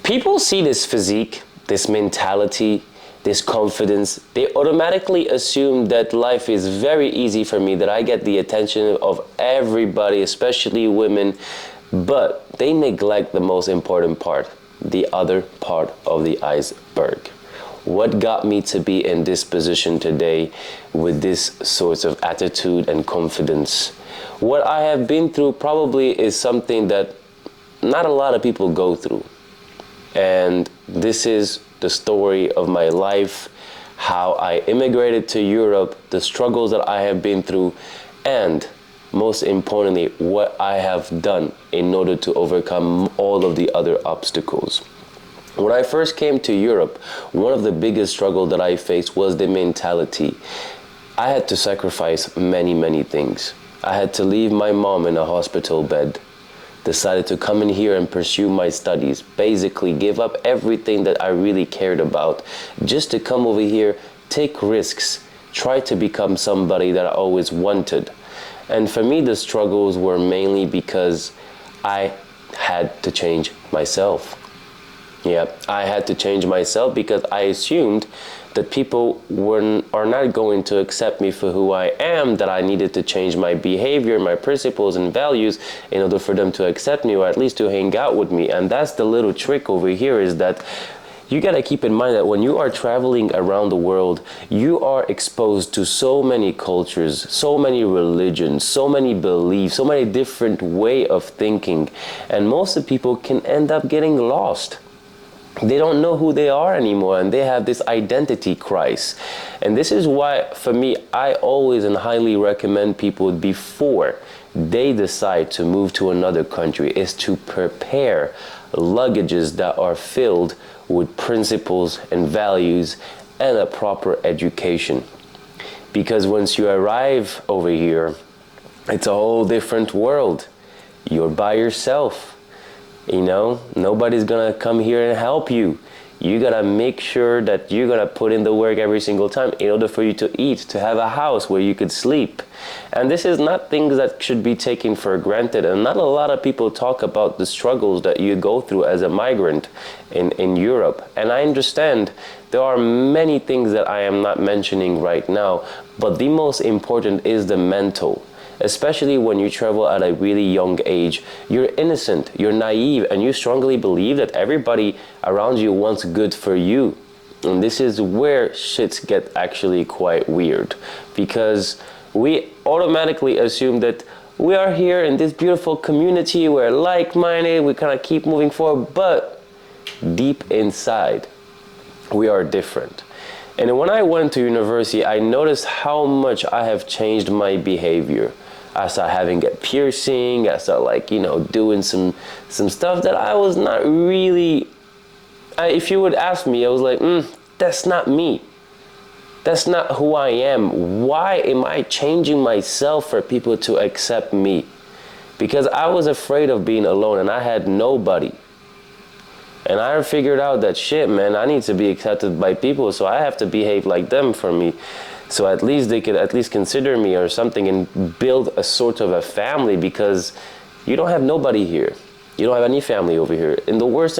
People see this physique, this mentality, this confidence. They automatically assume that life is very easy for me, that I get the attention of everybody, especially women, but they neglect the most important part, the other part of the iceberg. What got me to be in this position today with this sort of attitude and confidence? What I have been through probably is something that not a lot of people go through. And this is the story of my life, how I immigrated to Europe, the struggles that I have been through, and most importantly, what I have done in order to overcome all of the other obstacles. When I first came to Europe, one of the biggest struggles that I faced was the mentality. I had to sacrifice many things. I had to leave my mom in a hospital bed, decided to come in here and pursue my studies, basically give up everything that I really cared about, just to come over here, take risks, try to become somebody that I always wanted. And for me, the struggles were mainly because I had to change myself. Yeah, I had to change myself because I assumed that people are not going to accept me for who I am, that I needed to change my behavior, my principles and values in order for them to accept me, or at least to hang out with me. And that's the little trick over here, is that you gotta keep in mind that when you are traveling around the world, you are exposed to so many cultures, so many religions, so many beliefs, so many different way of thinking. And most of the people can end up getting lost. They don't know who they are anymore, and they have this identity crisis. And this is why, for me, I always and highly recommend people, before they decide to move to another country, is to prepare luggages that are filled with principles and values and a proper education. Because once you arrive over here, it's a whole different world. You're by yourself. You know, nobody's gonna come here and help you. You gotta make sure that you're gonna put in the work every single time in order for you to eat, to have a house where you could sleep. And this is not things that should be taken for granted. And not a lot of people talk about the struggles that you go through as a migrant in Europe. And I understand there are many things that I am not mentioning right now, but the most important is the mental. Especially when you travel at a really young age, you're innocent, you're naive, and you strongly believe that everybody around you wants good for you. And this is where shits get actually quite weird, because we automatically assume that we are here in this beautiful community, we're like-minded, we kind of keep moving forward, but deep inside, we are different. And when I went to university, I noticed how much I have changed my behavior. I started having a piercing, I started doing some stuff that I was not really, if you would ask me, I was like, that's not me. That's not who I am. Why am I changing myself for people to accept me? Because I was afraid of being alone and I had nobody. And I figured out that shit, man, I need to be accepted by people, so I have to behave like them for me. So at least they could at least consider me or something and build a sort of a family, because you don't have nobody here. You don't have any family over here. In the worst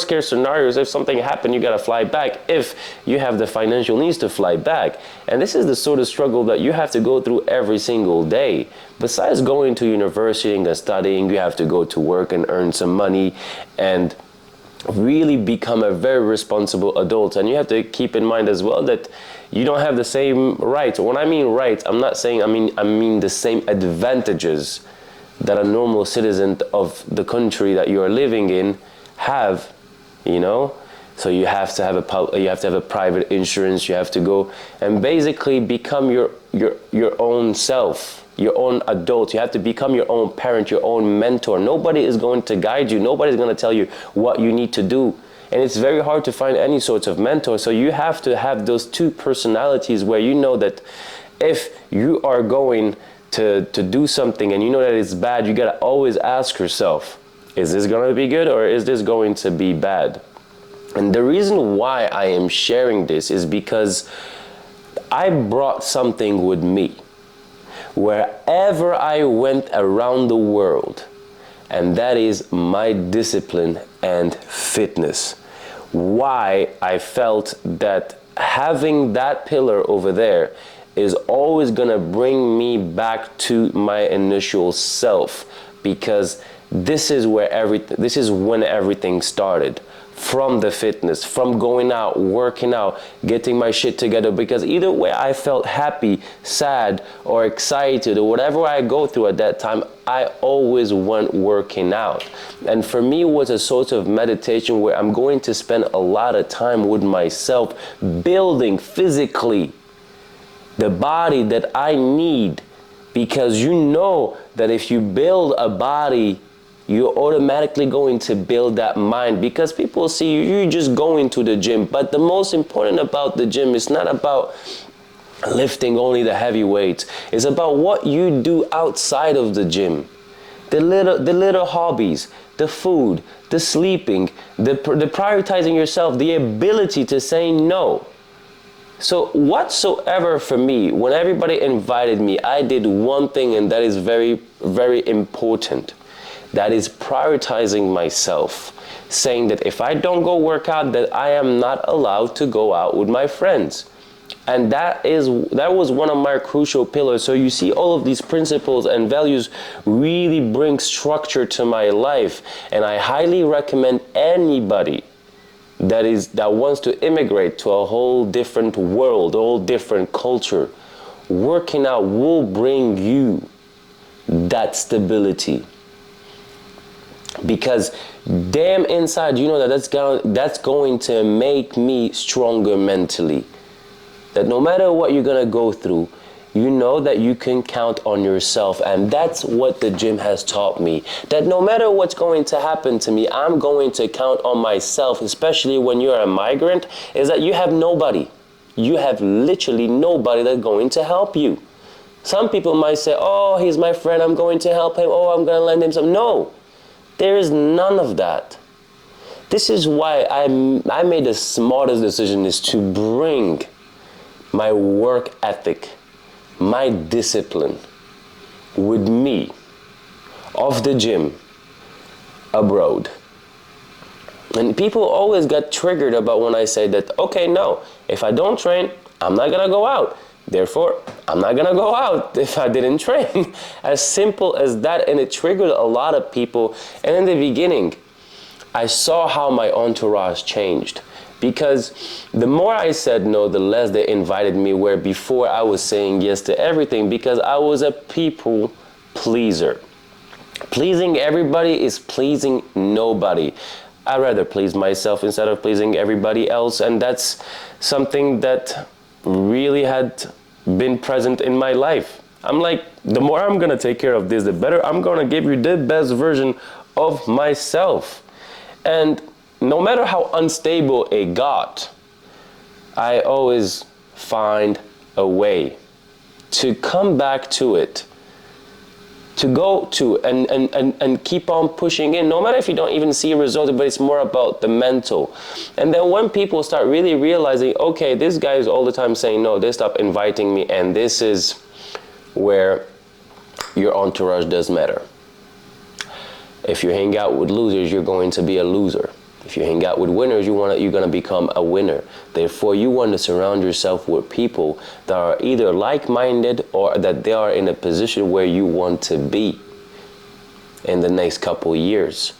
case scenarios, if something happened, you gotta fly back if you have the financial needs to fly back. And this is the sort of struggle that you have to go through every single day. Besides going to university and studying, you have to go to work and earn some money and really become a very responsible adult. And you have to keep in mind as well that you don't have the same rights. When I mean rights, I'm not saying, I mean the same advantages that a normal citizen of the country that you are living in have, you know. So you have to have a private insurance. You have to go and basically become your own self, your own adult. You have to become your own parent, your own mentor. Nobody is going to guide you. Nobody's going to tell you what you need to do. And it's very hard to find any sorts of mentor. So you have to have those two personalities where you know that if you are going to do something and you know that it's bad, you got to always ask yourself, is this going to be good or is this going to be bad? And the reason why I am sharing this is because I brought something with me. Wherever I went around the world, and that is my discipline and fitness. Why I felt that having that pillar over there is always gonna bring me back to my initial self, because this is when everything started. From the fitness, from going out, working out, getting my shit together, because either way I felt happy, sad, or excited, or whatever I go through at that time, I always went working out. And for me, it was a sort of meditation where I'm going to spend a lot of time with myself, building physically the body that I need, because you know that if you build a body, you're automatically going to build that mind, because people see you just going to the gym. But the most important about the gym is not about lifting only the heavy weights. It's about what you do outside of the gym. The little hobbies, the food, the sleeping, the prioritizing yourself, the ability to say no. So whatsoever for me, when everybody invited me, I did one thing, and that is very, very important. That is prioritizing myself, saying that if I don't go work out, that I am not allowed to go out with my friends. And that was one of my crucial pillars. So you see, all of these principles and values really bring structure to my life. And I highly recommend anybody that wants to immigrate to a whole different world, a whole different culture. Working out will bring you that stability. Because damn inside, you know that's going to make me stronger mentally. That no matter what you're gonna go through, you know that you can count on yourself. And that's what the gym has taught me. That no matter what's going to happen to me, I'm going to count on myself, especially when you're a migrant, is that you have nobody. You have literally nobody that's going to help you. Some people might say, oh, he's my friend, I'm going to help him, oh, I'm gonna lend him some. No. There is none of that. This is why I made the smartest decision, is to bring my work ethic, my discipline with me off the gym abroad. And people always got triggered about when I say that, okay, no, if I don't train, I'm not gonna go out. Therefore, I'm not gonna go out if I didn't train. As simple as that. And it triggered a lot of people. And in the beginning, I saw how my entourage changed. Because the more I said no, the less they invited me, where before I was saying yes to everything, because I was a people pleaser. Pleasing everybody is pleasing nobody. I'd rather please myself instead of pleasing everybody else. And that's something that really had been present in my life. I'm like, the more I'm gonna take care of this, the better I'm gonna give you the best version of myself. And no matter how unstable it got, I always find a way to come back to it, to go to and keep on pushing in, no matter if you don't even see a result, but it's more about the mental. And then when people start really realizing, okay, this guy is all the time saying no, they stop inviting me, and this is where your entourage does matter. If you hang out with losers, you're going to be a loser. If you hang out with winners, you're going to become a winner. Therefore, you want to surround yourself with people that are either like-minded or that they are in a position where you want to be in the next couple years.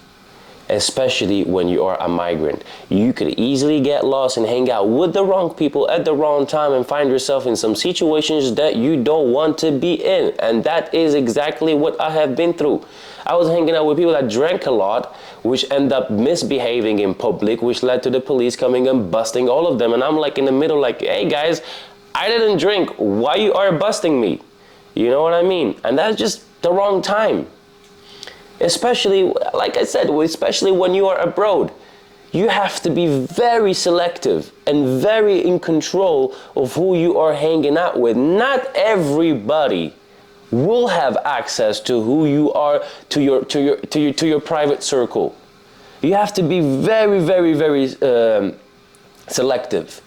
Especially when you are a migrant. You could easily get lost and hang out with the wrong people at the wrong time and find yourself in some situations that you don't want to be in. And that is exactly what I have been through. I was hanging out with people that drank a lot, which end up misbehaving in public, which led to the police coming and busting all of them. And I'm like in the middle like, hey guys, I didn't drink. Why you are busting me? You know what I mean? And that's just the wrong time. Especially, like I said, especially when you are abroad. You have to be very selective and very in control of who you are hanging out with. Not everybody will have access to who you are, to your private circle. You have to be very, very, very selective.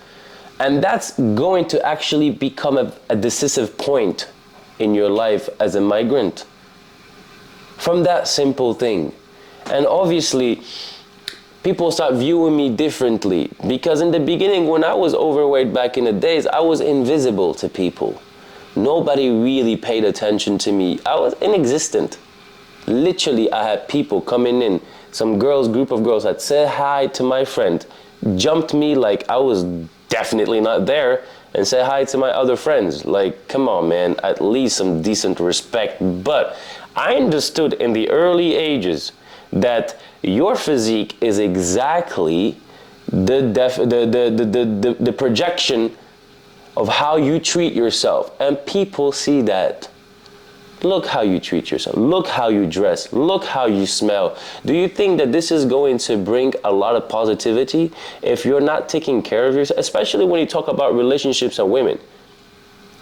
And that's going to actually become a decisive point in your life as a migrant. from that simple thing. And obviously, people start viewing me differently, because in the beginning, when I was overweight back in the days, I was invisible to people. Nobody really paid attention to me. I was inexistent. Literally, I had people coming in, some girls, group of girls that said hi to my friend, jumped me like I was definitely not there, and said hi to my other friends. Like, come on, man, at least some decent respect. But I understood in the early ages that your physique is exactly the projection of how you treat yourself. And people see that. Look how you treat yourself. Look how you dress. Look how you smell. Do you think that this is going to bring a lot of positivity if you're not taking care of yourself? Especially when you talk about relationships and women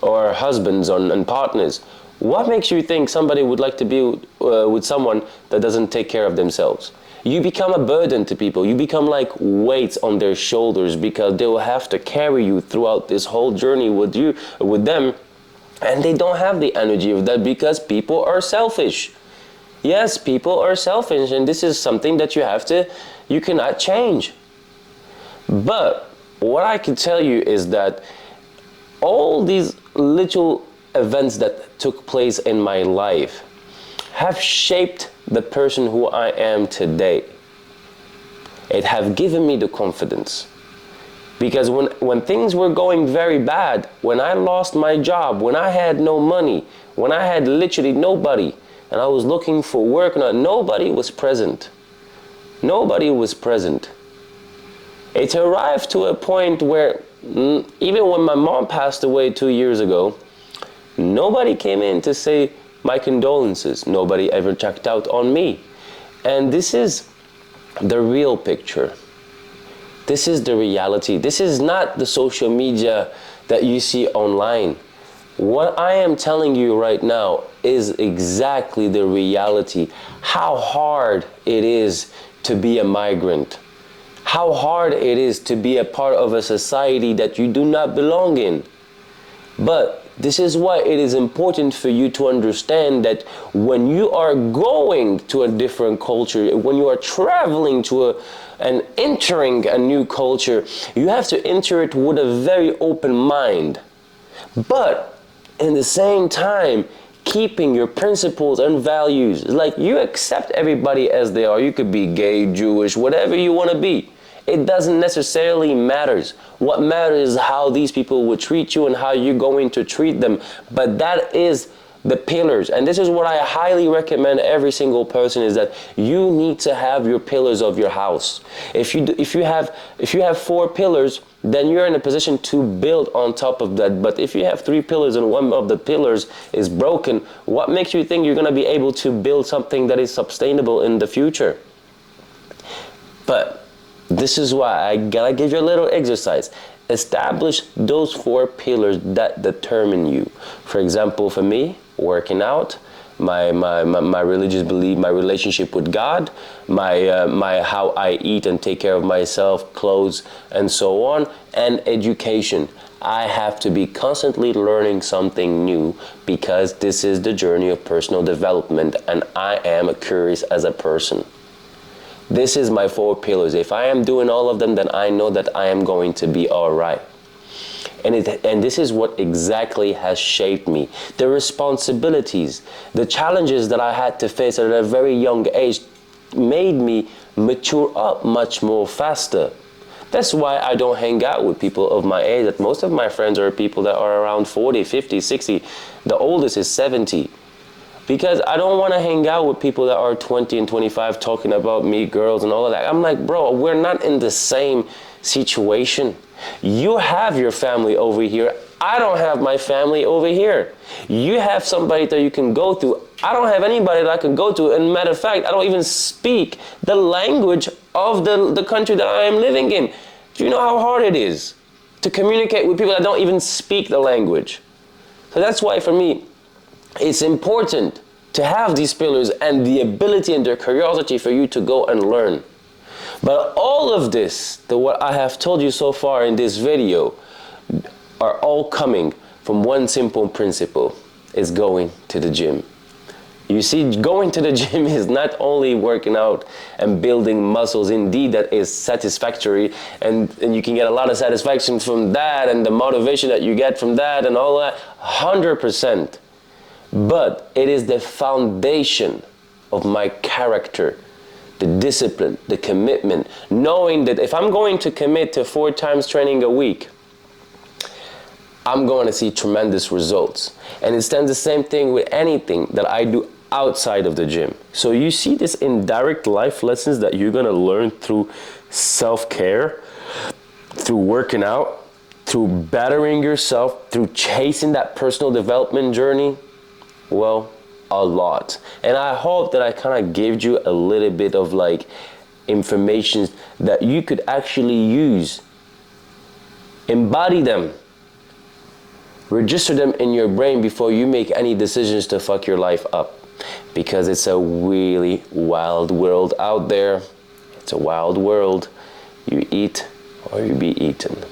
or husbands and partners. What makes you think somebody would like to be with someone that doesn't take care of themselves? You become a burden to people. You become like weights on their shoulders, because they will have to carry you throughout this whole journey with them. And they don't have the energy of that, because people are selfish. Yes, people are selfish, and this is something that you cannot change. But what I can tell you is that all these little events that took place in my life have shaped the person who I am today. It have given me the confidence. Because when things were going very bad, when I lost my job, when I had no money, when I had literally nobody, and I was looking for work, nobody was present. Nobody was present. It arrived to a point where even when my mom passed away 2 years ago, nobody came in to say my condolences. Nobody ever checked out on me. And this is the real picture. This is the reality. This is not the social media that you see online. What I am telling you right now is exactly the reality. How hard it is to be a migrant. How hard it is to be a part of a society that you do not belong in. But this is why it is important for you to understand that when you are going to a different culture, when you are traveling to and entering a new culture, you have to enter it with a very open mind. But in the same time, keeping your principles and values. Like, you accept everybody as they are. You could be gay, Jewish, whatever you want to be. It doesn't necessarily matter. What matters is how these people will treat you and how you're going to treat them. But that is the pillars. And this is what I highly recommend every single person, is that you need to have your pillars of your house. If you have 4 pillars, then you're in a position to build on top of that. But if you have 3 pillars and one of the pillars is broken, what makes you think you're going to be able to build something that is sustainable in the future? But this is why I gotta give you a little exercise. Establish those 4 pillars that determine you. For example, for me, working out, my religious belief, my relationship with God, my how I eat and take care of myself, clothes, and so on, and education. I have to be constantly learning something new, because this is the journey of personal development, and I am curious as a person. This is my 4 pillars. If I am doing all of them, then I know that I am going to be all right. And this is what exactly has shaped me. The responsibilities, the challenges that I had to face at a very young age made me mature up much more faster. That's why I don't hang out with people of my age. That most of my friends are people that are around 40, 50, 60. The oldest is 70. Because I don't want to hang out with people that are 20 and 25 talking about me, girls, and all of that. I'm like, bro, we're not in the same situation. You have your family over here. I don't have my family over here. You have somebody that you can go to. I don't have anybody that I can go to. And matter of fact, I don't even speak the language of the country that I am living in. Do you know how hard it is to communicate with people that don't even speak the language? So that's why for me, it's important to have these pillars and the ability and the curiosity for you to go and learn. But all of this, what I have told you so far in this video, are all coming from one simple principle: is going to the gym. You see, going to the gym is not only working out and building muscles. Indeed, that is satisfactory, and you can get a lot of satisfaction from that, and the motivation that you get from that, and all that, 100%. But it is the foundation of my character, the discipline, the commitment, knowing that if I'm going to commit to 4 times training a week, I'm going to see tremendous results. And it stands the same thing with anything that I do outside of the gym. So you see this indirect life lessons that you're going to learn through self-care, through working out, through bettering yourself, through chasing that personal development journey. Well, a lot. And I hope that I kind of gave you a little bit of like information that you could actually use, embody them, register them in your brain before you make any decisions to fuck your life up. Because it's a really wild world out there. It's a wild world. You eat or you be eaten.